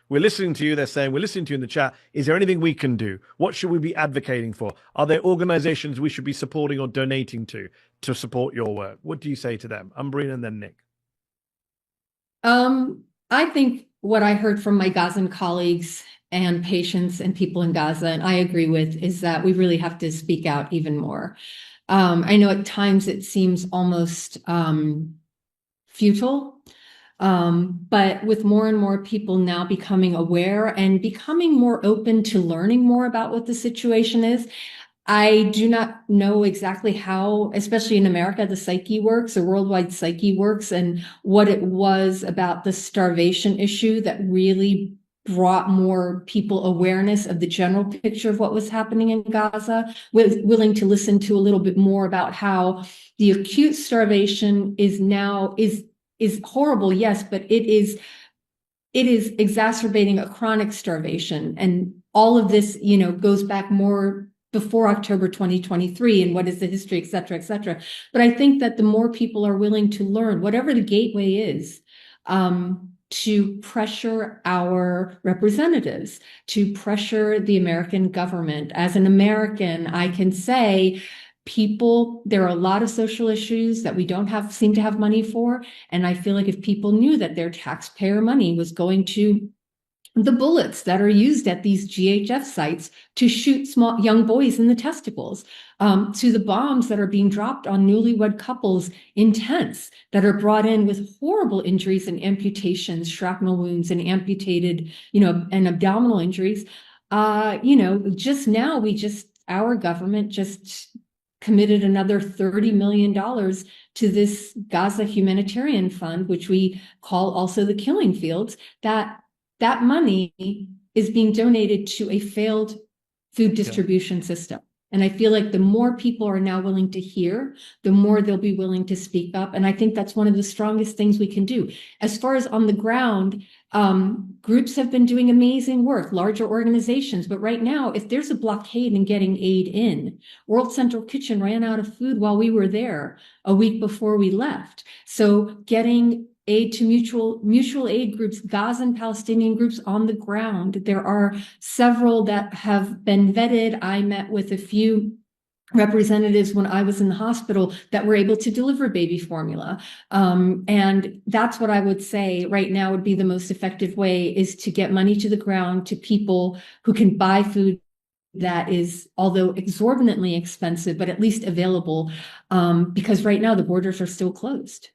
we're listening to you. They're saying, we're listening to you in the chat. Is there anything we can do? What should we be advocating for? Are there organizations we should be supporting or donating to support your work? What do you say to them? Umbreen and then Nick. I think what I heard from my Gazan colleagues and patients and people in Gaza, and I agree with, is that we really have to speak out even more. I know at times it seems almost futile, but with more and more people now becoming aware and becoming more open to learning more about what the situation is, I do not know exactly how, especially in America, the psyche works, the worldwide psyche works, and what it was about the starvation issue that really brought more people awareness of the general picture of what was happening in Gaza, willing to listen to a little bit more about how the acute starvation is horrible, yes, but it is exacerbating a chronic starvation. And all of this, goes back more before October 2023 and what is the history, et cetera, et cetera. But I think that the more people are willing to learn, whatever the gateway is, to pressure our representatives, to pressure the American government. As an American, I can say, there are a lot of social issues that we don't seem to have money for. And I feel like if people knew that their taxpayer money was going to the bullets that are used at these GHF sites to shoot young boys in the testicles, to the bombs that are being dropped on newlywed couples in tents that are brought in with horrible injuries and amputations, shrapnel wounds, and amputated, and abdominal injuries. Just now, our government just committed another $30 million to this Gaza Humanitarian Fund, which we call also the Killing Fields, that money is being donated to a failed food distribution system. And I feel like the more people are now willing to hear, the more they'll be willing to speak up. And I think that's one of the strongest things we can do. As far as on the ground, groups have been doing amazing work, larger organizations. But right now, if there's a blockade in getting aid in, World Central Kitchen ran out of food while we were there a week before we left. So getting aid to mutual aid groups, Gaza and Palestinian groups on the ground. There are several that have been vetted. I met with a few representatives when I was in the hospital that were able to deliver baby formula. And that's what I would say right now would be the most effective way, is to get money to the ground to people who can buy food that is, although exorbitantly expensive, but at least available, because right now the borders are still closed.